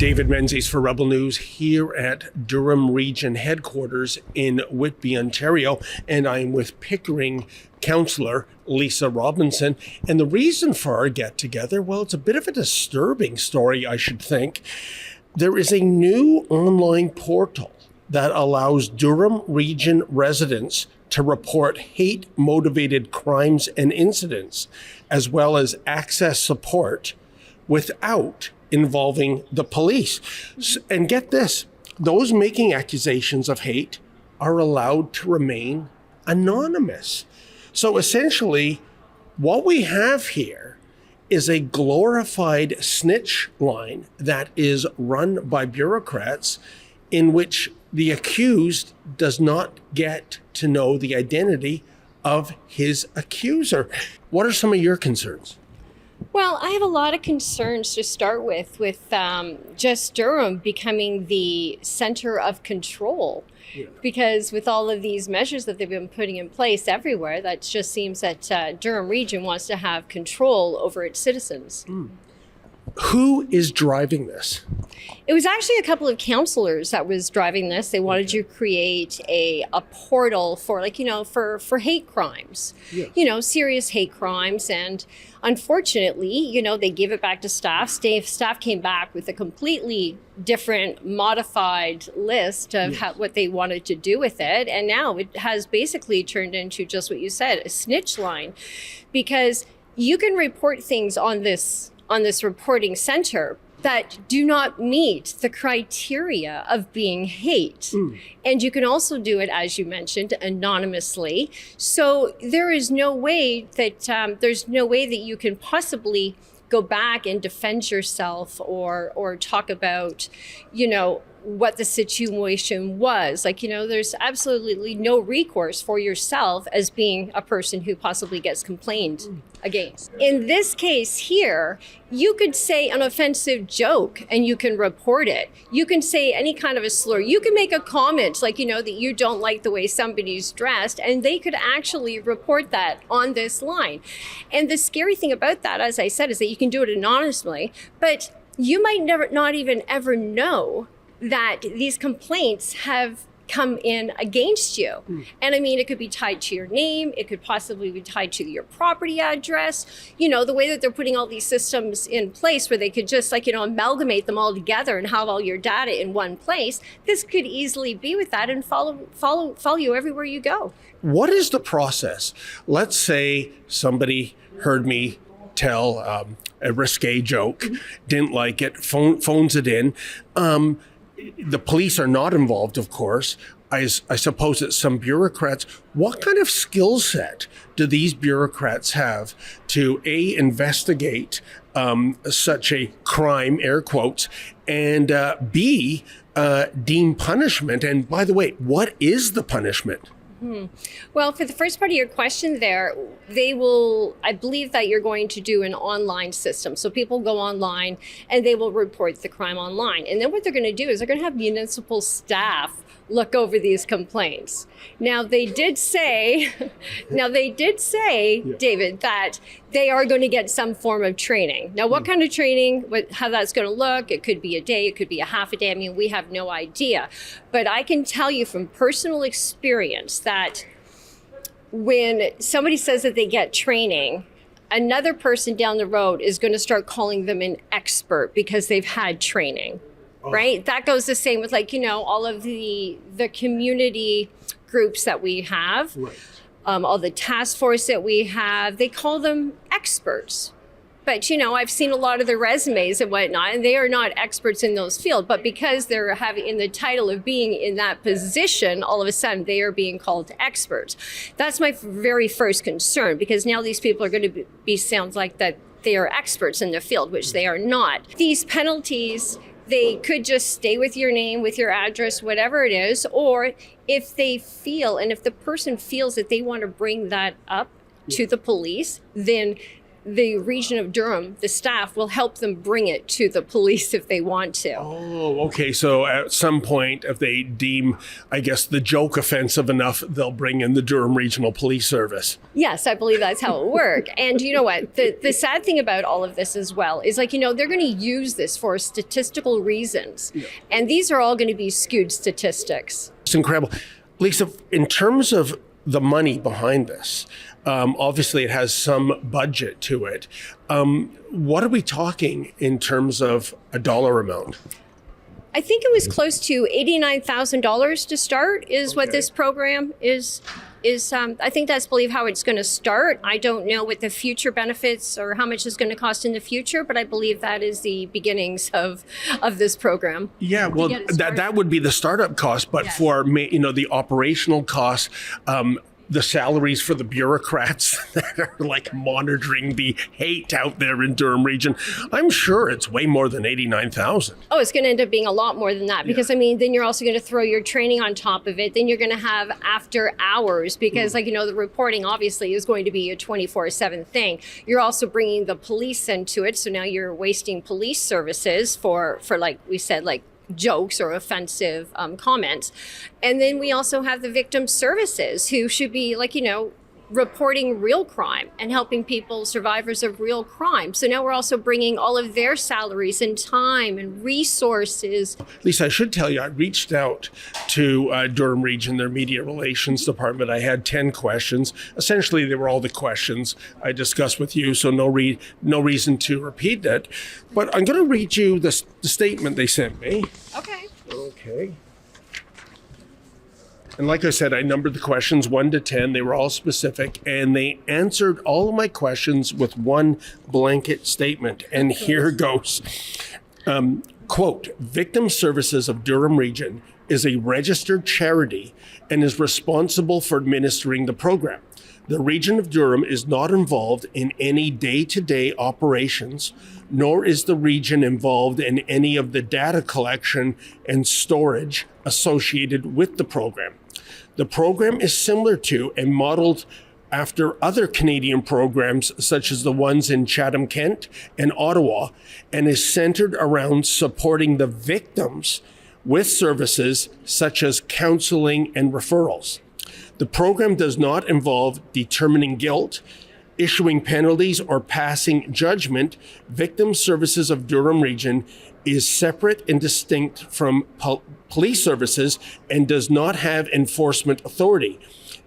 David Menzies for Rebel News here at Durham Region headquarters in Whitby, Ontario, and I'm with Pickering councillor Lisa Robinson. And the reason for our get-together, well, it's a bit of a disturbing story, I should think. There is a new online portal that allows Durham Region residents to report hate-motivated crimes and incidents, as well as access support without involving the police. And get this, those making accusations of hate are allowed to remain anonymous. So essentially, what we have here is a glorified snitch line that is run by bureaucrats, in which the accused does not get to know the identity of his accuser. What are some of your concerns? Well, I have a lot of concerns to start with just Durham becoming the center of control. Yeah. Because with all of these measures that they've been putting in place everywhere, that just seems that Durham Region wants to have control over its citizens. Who is driving this? It was actually a couple of councillors that was driving this. They wanted to create a portal for for hate crimes, yes. Serious hate crimes. And unfortunately, they gave it back to staff. Staff came back with a completely different modified list of yes. What they wanted to do with it. And now it has basically turned into just what you said, a snitch line, because you can report things on this reporting center that do not meet the criteria of being hate. And you can also do it, as you mentioned, anonymously. So there is no way that you can possibly go back and defend yourself or talk about, what the situation was. There's absolutely no recourse for yourself as being a person who possibly gets complained against. In this case here, you could say an offensive joke and you can report it. You can say any kind of a slur. You can make a comment that you don't like the way somebody's dressed, and they could actually report that on this line. And the scary thing about that, as I said, is that you can do it anonymously, but you might not even ever know that these complaints have come in against you. And it could be tied to your name. It could possibly be tied to your property address. The way that they're putting all these systems in place where they could just amalgamate them all together and have all your data in one place. This could easily be with that and follow you everywhere you go. What is the process? Let's say somebody heard me tell a risque joke, didn't like it, phones it in. The police are not involved, of course. I suppose that some bureaucrats, what kind of skill set do these bureaucrats have to A, investigate such a crime, air quotes, and B, deem punishment? And by the way, what is the punishment? Well, for the first part of your question there, I believe that you're going to do an online system. So people go online and they will report the crime online. And then what they're going to do is they're going to have municipal staff look over these complaints. Now they did say, yeah. David, that they are going to get some form of training. Now, what kind of training, how that's going to look, it could be a day, it could be a half a day. We have no idea. But I can tell you from personal experience that when somebody says that they get training, another person down the road is going to start calling them an expert because they've had training. Right? That goes the same with all of the community groups that we have, right. All the task force that we have, they call them experts. But, I've seen a lot of their resumes and whatnot, and they are not experts in those fields. But because they're having in the title of being in that position, all of a sudden they are being called experts. That's my very first concern, because now these people are going to be sounds like that they are experts in the field, which they are not. These penalties, they could just stay with your name, with your address, whatever it is, or if they feel, and if the person feels that they want to bring that up to the police, then the region of Durham, the staff will help them bring it to the police if they want to. Oh, okay. So at some point, if they deem, I guess, the joke offensive enough, they'll bring in the Durham Regional Police Service. Yes, I believe that's how it works. And you know what? The sad thing about all of this as well is, like, you know, they're going to use this for statistical reasons. Yeah. And these are all going to be skewed statistics. It's incredible. Lisa, in terms of the money behind this, obviously it has some budget to it. What are we talking in terms of a dollar amount? I think it was close to $89,000 to start is what this program is. I think that's believe how it's going to start. I don't know what the future benefits or how much it's going to cost in the future, but I believe that is the beginnings of this program. Yeah, well, that would be the startup cost, but yes, for the operational costs, the salaries for the bureaucrats that are like monitoring the hate out there in Durham Region, I'm sure it's way more than 89,000. Oh, it's going to end up being a lot more than that because, I mean, then you're also going to throw your training on top of it. Then you're going to have after hours because, like, you know, the reporting obviously is going to be a 24/7 thing. You're also bringing the police into it. So now you're wasting police services for like we said, like, jokes or offensive comments. And then we also have the victim services who should be, like, you know, reporting real crime and helping people, survivors of real crime. So now we're also bringing all of their salaries and time and resources. Lisa, I should tell you, I reached out to Durham Region, their media relations department. I had 10 questions. Essentially, they were all the questions I discussed with you, so no reason to repeat it. But I'm going to read you the statement they sent me. Okay. And like I said, I numbered the questions 1 to 10. They were all specific, and they answered all of my questions with one blanket statement. And here goes. Quote, Victim Services of Durham Region is a registered charity and is responsible for administering the program. The region of Durham is not involved in any day-to-day operations, nor is the region involved in any of the data collection and storage associated with the program. The program is similar to and modeled after other Canadian programs such as the ones in Chatham, Kent and Ottawa, and is centered around supporting the victims with services such as counseling and referrals. The program does not involve determining guilt, issuing penalties, or passing judgment. Victim Services of Durham Region is separate and distinct from police services and does not have enforcement authority.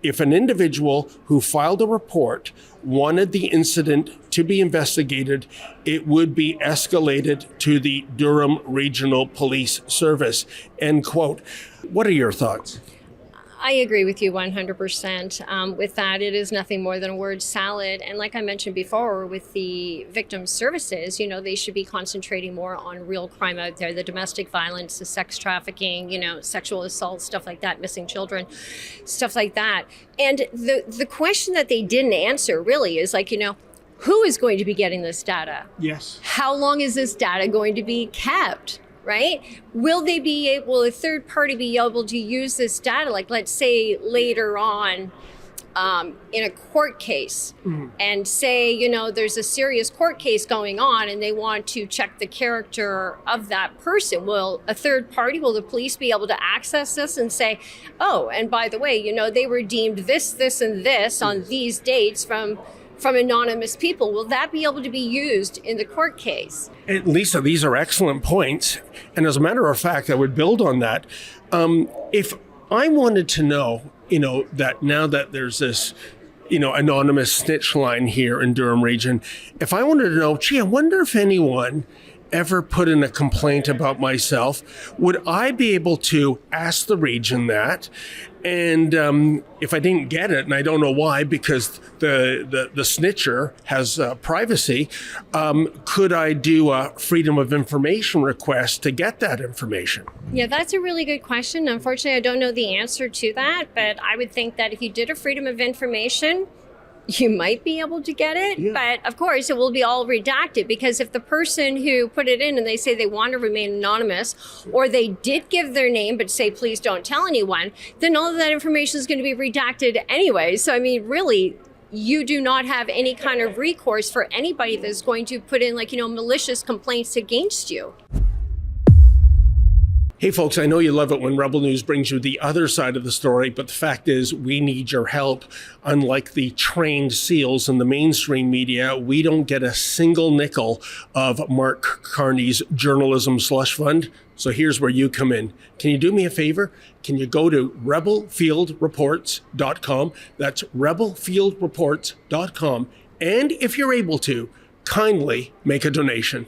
If an individual who filed a report wanted the incident to be investigated, it would be escalated to the Durham Regional Police Service. End quote. What are your thoughts? I agree with you 100%. With that, it is nothing more than a word salad. And like I mentioned before, with the victim services, you know, they should be concentrating more on real crime out there, the domestic violence, the sex trafficking, you know, sexual assault, stuff like that, missing children, stuff like that. And the question that they didn't answer really is, like, you know, who is going to be getting this data? Yes. How long is this data going to be kept? Right? Will a third party be able to use this data? Like, let's say later on in a court case, and say, you know, there's a serious court case going on and they want to check the character of that person. Will a third party, will the police be able to access this and say, oh, and by the way, you know, they were deemed this, and this on these dates from anonymous people? Will that be able to be used in the court case? And Lisa, these are excellent points. And as a matter of fact, I would build on that. If I wanted to know, you know, that now that there's this, you know, anonymous snitch line here in Durham Region, if I wanted to know, gee, I wonder if anyone ever put in a complaint about myself, would I be able to ask the region that? And if I didn't get it, and I don't know why, because the snitcher has privacy, could I do a freedom of information request to get that information? Yeah, that's a really good question. Unfortunately, I don't know the answer to that, but I would think that if you did a freedom of information, you might be able to get it, but of course it will be all redacted, because if the person who put it in and they say they want to remain anonymous, or they did give their name but say please don't tell anyone, then all of that information is going to be redacted anyway. So I mean, really, you do not have any kind of recourse for anybody that's going to put in malicious complaints against you. Hey folks, I know you love it when Rebel News brings you the other side of the story, but the fact is we need your help. Unlike the trained SEALs in the mainstream media, we don't get a single nickel of Mark Carney's journalism slush fund. So here's where you come in. Can you do me a favor? Can you go to rebelfieldreports.com? That's rebelfieldreports.com. And if you're able to, kindly make a donation.